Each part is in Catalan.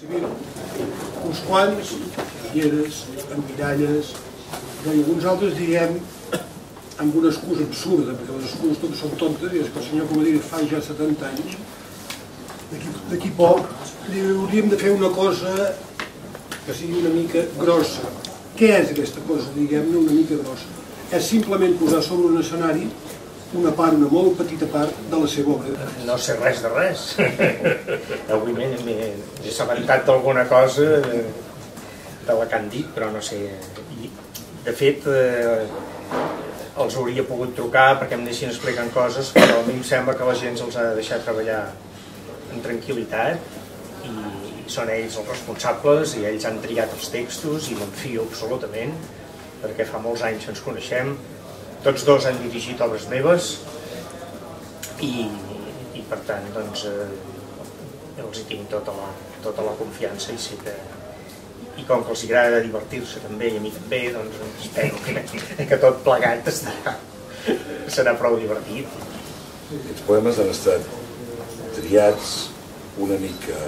civil. Uns quants, ulleres, emmiralles, i alguns altres diem amb una excusa absurda, perquè les excuses totes són tontes, i és que el senyor Comodí fa ja 70 anys, d'aquí poc, hauríem de fer una cosa que sigui una mica grossa. Què és aquesta cosa, diguem-ne, una mica grossa? És simplement posar sobre un escenari una part, una molt petita part de la seva obra. No sé res de res. Avui m'he assabentat d'alguna cosa de la que han dit, però no sé. De fet, els hauria pogut trucar perquè em deixin explicar coses, però a mi em sembla que la gent se'ls ha de deixar treballar en tranquil·litat i són ells els responsables i ells han triat els textos i me'n fio absolutament perquè fa molts anys que ens coneixem. Tots dos han dirigit obres meves i per tant doncs els hi tinc tota la confiança i sé que i com que els agrada divertir-se també i a mi també, doncs espero que tot plegat serà prou divertit. Aquests poemes han estat triats una mica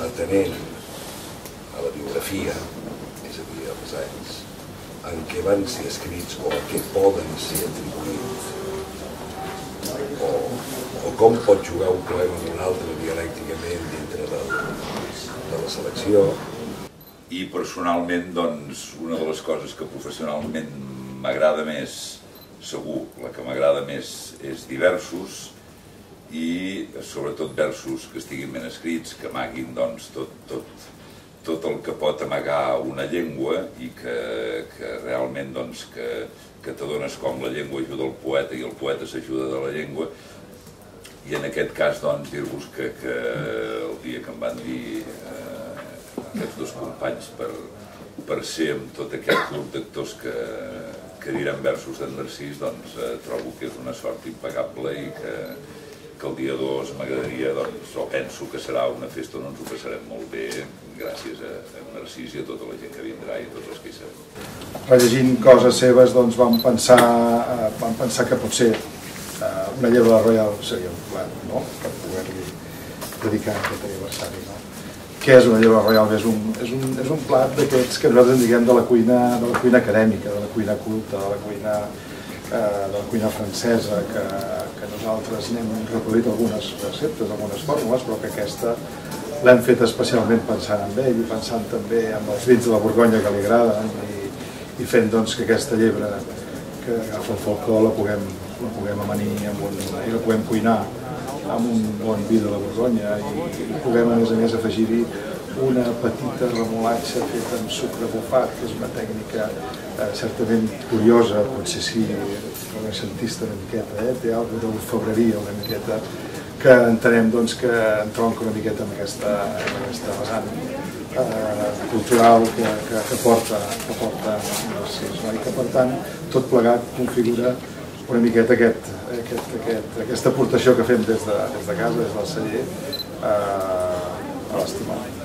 atenent a la biografia, és a dir, als anys en què van ser escrits o a què poden ser atribuïts o com pot jugar un poema amb un altre dialècticament dintre de la selecció. I personalment, doncs, una de les coses que professionalment m'agrada més, segur, la que m'agrada més és dir versos i sobretot versos que estiguin ben escrits, que amaguin doncs tot el que pot amagar una llengua i que realment doncs que t'adones com la llengua ajuda el poeta i el poeta s'ajuda de la llengua. I en aquest cas doncs dir-vos que el dia que em van dir aquests dos companys per ser amb tot aquest grup d'actors que diran versos d'en Narcís, doncs trobo que és una sort impagable i que el dia 2 m'agradaria, doncs, o penso que serà una festa on ens ho passarem molt bé, gràcies a en Narcís i a tota la gent que vindrà i a tots els que hi serem. Rellegint coses seves, doncs vam pensar que potser una llebre Royal seria un plat, no?, per poder-li dedicar aquest aniversari, no? Què és una llebre Royal? És un plat d'aquests que nosaltres en diguem de la cuina acadèmica, de la cuina culta, de la cuina francesa, que nosaltres n'hem reproduït algunes receptes, algunes fórmules, però que aquesta l'hem fet especialment pensant en ell i pensant també en els vins de la Borgonya que li agraden i fent doncs que aquesta llebre que agafa el folclor la puguem amanir i la puguem cuinar amb un bon vi de la Borgonya i puguem a més afegir-hi una petita remolatxa feta amb sucre bufat, que és una tècnica certament curiosa, potser sí renaixentista una miqueta, té alguna d'orfebreria una miqueta, que entenem doncs, que entronca una miqueta amb aquesta vessant cultural que porta Narcís, no? I que per tant tot plegat configura una miqueta aquesta aportació que fem des de casa, des del celler, a l'estimat.